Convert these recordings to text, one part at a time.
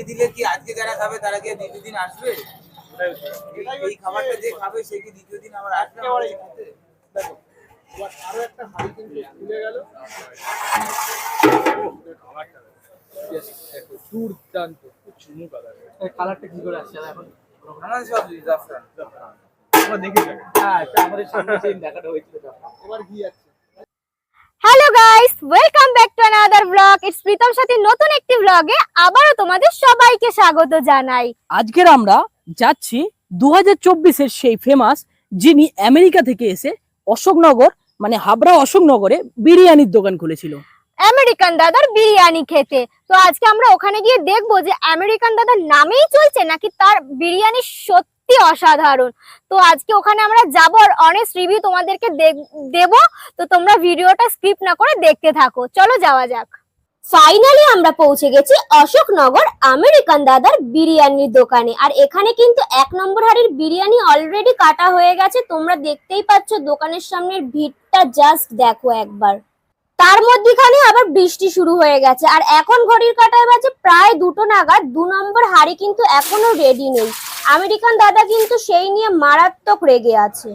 চালিয়ে দিলে কি আজকে যারা খাবে তারা কি দ্বিতীয় দিন আসবে? এই খাবারটা যে খাবে সে কি দ্বিতীয় দিন আবার আসবে? দেখো আরো একটা হাড়ি কিন্তু খুলে গেল। দুর্দান্ত চুমু কালার। কালারটা কি করে আসছে এখন? আমার সব জাফরান। আমরা দেখি হ্যাঁ আমাদের সামনে যে দেখাটা হয়েছিল জাফরান। এবার ঘি আছে। Hello guys, welcome back to another blog. Its Pritam Sathi নতুন একটি ব্লগে আবারো তোমাদের সবাইকে স্বাগত জানাই। আজকের আমরা যাচ্ছি 2024-এর সেই ফেমাস, যিনি আমেরিকা থেকে এসে অশোকনগর মানে হাবড়া অশোকনগরে বিরিয়ানির দোকান খুলেছিল, আমেরিকান দাদার বিরিয়ানি খেতে। তো আজকে আমরা ওখানে গিয়ে দেখবো যে আমেরিকান দাদার নামেই চলছে নাকি তার বিরিয়ানি সত্যি অসাধারণ। তো আজকে ওখানে আমরা যাবো আর অনেস্ট রিভিউ তোমাদেরকে দেব। তো তোমরা ভিডিওটা স্কিপ না করে দেখতে থাকো, চলো যাওয়া যাক। ফাইনালি আমরা পৌঁছে গেছি অশোকনগর আমেরিকান দাদার বিরিয়ানির দোকানে। আর এখানে কিন্তু 1 নম্বর হাড়ির বিরিয়ানি অলরেডি কাটা হয়ে গেছে। তোমরা দেখতেই পাচ্ছ দোকানের সামনের ভিড়টা, জাস্ট দেখো একবার। তার মধ্যখানে আবার বৃষ্টি শুরু হয়ে গেছে আর এখন ঘড়ির কাঁটায় বাজে প্রায় 2টো নাগাদ। 2 নম্বর হাড়ি কিন্তু এখনো রেডি নেই। আমেরিকান দাদা কিন্তু সেই নিয়ে মারাত্মক রেগে আছে।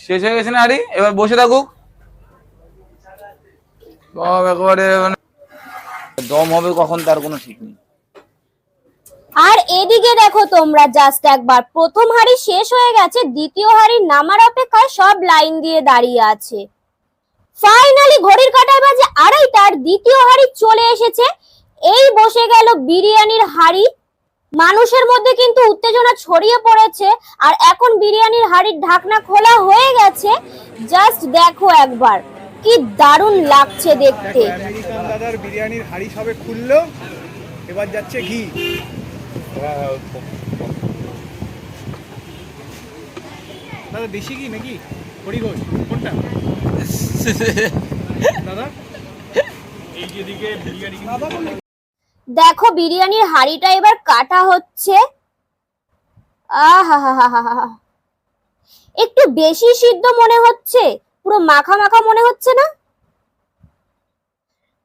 শেষ হয়ে গেছে না হাড়ি, এবার বসে থাকুক। একেবারে মানে দম হবে কখন তার কোনো ঠিক নেই। আর এদিকে দেখো তোমরা জাস্ট একবার, প্রথম হাড়ি শেষ হয়ে গেছে, দ্বিতীয় হাড়ি নামার অপেক্ষায় সব লাইন দিয়ে দাঁড়িয়ে আছে। ফাইনালি ঘড়ির কাঁটায় বাজে 2:30টার দ্বিতীয় হাড়ি চলে এসেছে। এই বসে গেল বিরিয়ানির হাড়ি। মানুষের মধ্যে কিন্তু উত্তেজনা ছড়িয়ে পড়েছে আর এখন বিরিয়ানির হাড়ির ঢাকনা খোলা হয়ে গেছে। জাস্ট দেখো একবার, কি দারুণ লাগছে দেখতে। আমেরিকান দাদার বিরিয়ানির হাড়ি সবে খুললো, এবার যাচ্ছে ঘি। দাদা দেশি ঘি নাকি হরিঘোষ কোনটা দাদা? এই যেদিকে বিরিয়ানি দেখো বিরিয়ানির হাড়িটা এবার কাটা হচ্ছে। আহা, একটু বেশি সিদ্ধ মনে হচ্ছে, পুরো মাখা মাখা মনে হচ্ছে না?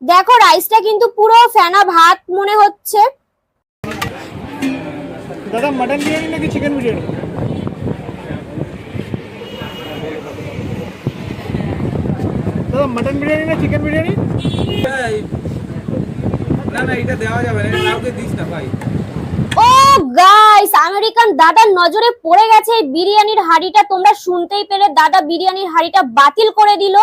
দেখো রাইসটা কিন্তু পুরো ফেনা ভাত মনে হচ্ছে। দাদা মটন বিরিয়ানি নাকি চিকেন বিরিয়ানি? দাদা মটন বিরিয়ানি না চিকেন বিরিয়ানি? না না এটা দেওয়া যাবে না, কাউকে দিস না ভাই। ও গাইস, আমেরিকান দাদার নজরে পড়ে গেছে এই বিরিয়ানির হাড়িটা। তোমরা শুনতেই পেলে, দাদা বিরিয়ানির হাড়িটা বাতিল করে দিল।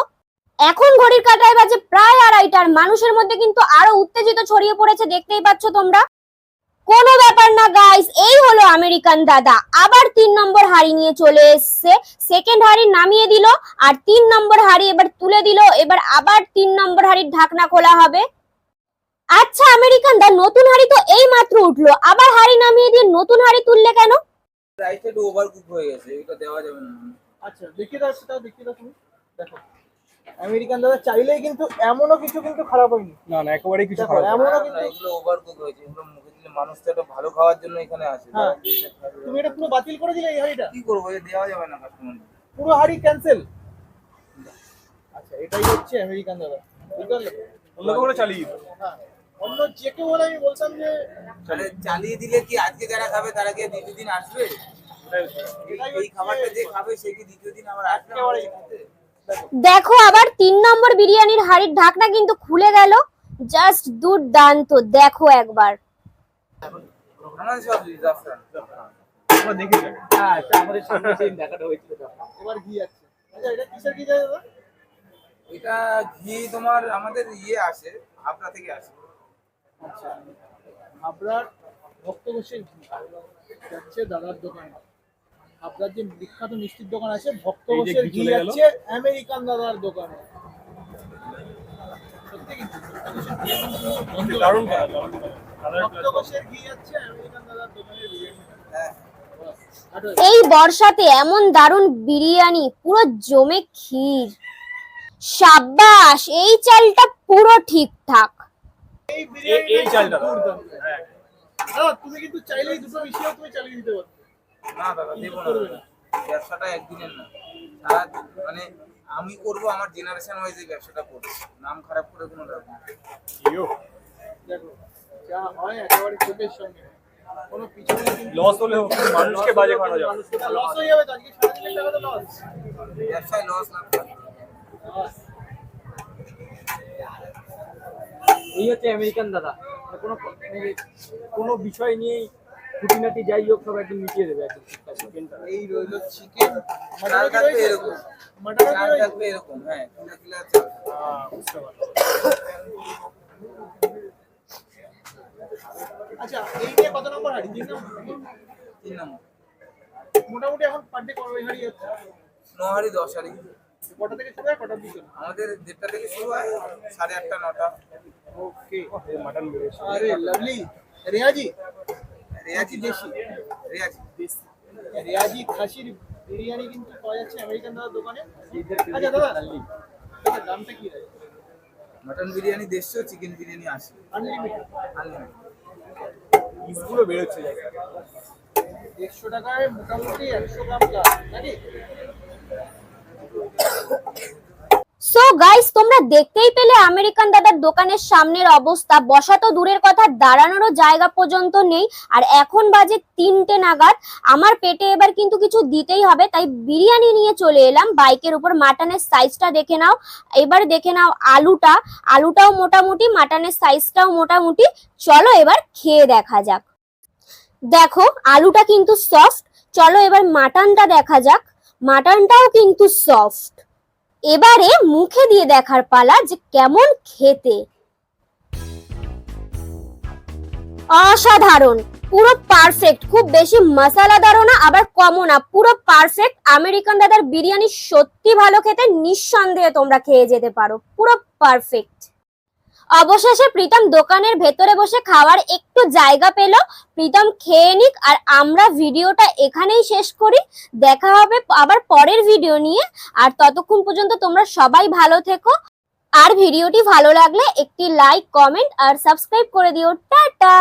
এখন ঘড়ির কাঁটায় বাজে প্রায় 2:30টার। মানুষের মধ্যে কিন্তু আরো উত্তেজিত ছড়িয়ে পড়েছে, দেখতেই পাচ্ছ তোমরা। কোনো ব্যাপার না গাইস, এই হলো আমেরিকান দাদা আবার 3 নম্বর হাড়ি নিয়ে চলে এসেছে। সেকেন্ড হাড়ি নামিয়ে দিল আর 3 নম্বর হাড়ি এবার তুলে দিল। এবার আবার 3 নম্বর হাড়ির ঢাকনা খোলা হবে। আচ্ছা আমেরিকান দা, নতুন হাড়ি তো এই মাত্র উঠলো, আবার হাড়ি নামিয়ে দিয়ে নতুন হাড়ি তুললে কেন? রাইসটা একটু ওভারকুক হয়ে গেছে, এটা দেওয়া যাবে না। আচ্ছা দেখিয়ে দাও, সেটাও দেখিয়ে দাও তুমি। দেখো আমেরিকান দাদা চাইলেই কিন্তু এমনও কিছু কিন্তু খারাপ হয়নি। না না একেবারেই কিছু খারাপ হয়নি। এমনও কিন্তু এগুলো ওভারকুক হয়েছে, এগুলো মুখে দিলে মানুষ তো এটা ভালো খাওয়ার জন্য এখানে আসে। হ্যাঁ তুমি এটা পুরো বাতিল করে দিলে এই হাড়িটা? কি করবো, এটা দেওয়া যাবে না কাস্টমার। পুরো হাড়ি ক্যান্সেল। আচ্ছা এটাই হচ্ছে আমেরিকান দাদা, বুঝতে পারলে? অন্য কেউ চালিয়ে দিত। হ্যাঁ অন্য যে কেউ হলে আমি বলতাম যে চালিয়ে দিলে কি আজকে যারা খাবে তারা কি দ্বিতীয় দিন আসবে? এই খাবারটা যে খাবে সে কি দ্বিতীয় দিন আবার আসবে? দেখো আবার 3 নম্বর বিরিয়ানির হাড়ির ঢাকনা কিন্তু খুলে গেল। জাস্ট দুর্দান্ত, দেখো একবার। আমার সব জাফরান। আমরা দেখি হ্যাঁ আমাদের সামনে যে দেখাটা হয়েছিল জাফরান। এবার ঘি আছে। আচ্ছা এটা কিসের ঘি দাদা? এটা ঘি তোমার আমাদের আসে, হাবড়া থেকে আসে। আচ্ছা হাবড়ার ভক্তঘোষের ঘি যাচ্ছে দাদার দোকানে। হাবড়ার যে বিখ্যাত মিষ্টির দোকান আছে ভক্তঘোষের ঘি যাচ্ছে আমেরিকান দাদার দোকানে। সত্যি কিন্তু দারুণ ভক্তঘোষের ঘি যাচ্ছে আমেরিকান দাদার দোকানে বিরিয়ানি। হ্যাঁ এই বর্ষাতে এমন দারুণ বিরিয়ানি, পুরো জমে ক্ষীর। সাব্বাস, এই চালটা পুরো ঠিকঠাক। এই বিরিয়ানি এই চালটা দুর্দান্ত। হ্যাঁ দাদা তুমি কিন্তু চাইলেই দুটো মিশিয়েও তুমি চালিয়ে দিতে পারো। না দাদা দেবো না, ব্যবসাটা একদিনের না। মানে আমি করবো, আমার জেনারেশন ওয়াইজ এই ব্যবসাটা করবো, নাম খারাপ করে কোনো লাভ নেই। দেখো যা হয় একেবারে চোখের সঙ্গে, কোনো পিছনে লস হলেও মানুষকে বাজে খাওয়ানো যাবে না। লস হয়ে যাবে তো, আজকে 3.5 লাখ টাকা তো লস। ব্যবসায় লস না। এই হচ্ছে আমেরিকান দাদা, মানে কোনো বিষয় নিয়েই খুঁটিনাটি যাই হোক সব একদম মিটিয়ে দেবে একদম ঠিকঠাক। এই রইল চিকেন, ডাল থাকবে এরকম, মাটন ডাল থাকবে এরকম, হ্যাঁ কিলো কিলো আছে। বুঝতে পারছি। আচ্ছা, এই নিয়ে কত নম্বর হাড়ি? 3 নম্বর? 3 নম্বর। মোটামুটি এখন পার ডে কত হাড়ি হচ্ছে? 9 হাঁড়ি 10 হাঁড়ি। কটা থেকে শুরু হয়, কটার দিকে? আমাদের 1:30টা থেকে শুরু হয়, 8:30 9টা। ওকে, মাটন বেড়েছে। আরে লাভলি। রেয়াজি রেয়াজি দেশি, রেয়াজি রেয়াজি খাসির বিরিয়ানি কিন্তু পাওয়া যাচ্ছে আমেরিকান দাদার দোকানে। আচ্ছা দাদা, দাদা দামটা কি আছে? Mutton biryani 150, chicken biryani 80। Unlimited unlimited. পিসগুলো বেরোচ্ছে জায়গা। 150 টাকায় মোটামুটি 100 গ্রাম প্লাস নাকি? সো গাইস, তোমরা দেখতেই পেলে আমেরিকান দাদার দোকানের সামনের অবস্থা। বসা তো দূরের কথা, দাঁড়ানোরও জায়গা পর্যন্ত নেই। আর এখন বাজে 3টে নাগাদ। আমার পেটে এবার কিন্তু কিছু দিতেই হবে, তাই বিরিয়ানি নিয়ে চলে এলাম বাইকের উপর। মাটনের সাইজটা দেখে নাও, এবার দেখে নাও আলুটাও মোটামুটি, মাটনের সাইজটাও মোটামুটি। চলো এবার খেয়ে দেখা যাক। দেখো আলুটা কিন্তু সফট। চলো এবার মাটনটা দেখা যাক, মাটনটাও কিন্তু সফট। এবারে মুখে দিয়ে দেখার পালা যে কেমন খেতে। অসাধারণ, পুরো পারফেক্ট। খুব বেশি মশলাদারও না, আবার কমও না, পুরো পারফেক্ট। আমেরিকান দাদার বিরিয়ানি সত্যি ভালো খেতে, নিঃসন্দেহে তোমরা খেয়ে যেতে পারো, পুরো পারফেক্ট। অবশেষে প্রীতম দোকানের ভেতরে বসে খাওয়ার একটু জায়গা পেল। প্রীতম খেয়ে নিক, আর আমরা ভিডিওটা এখানেই শেষ করি। দেখা হবে আবার পরের ভিডিও নিয়ে। আর ততক্ষণ পর্যন্ত তোমরা সবাই ভালো থেকো। আর ভিডিওটি ভালো লাগলে একটি লাইক, কমেন্ট আর সাবস্ক্রাইব করে দিও। টাটা।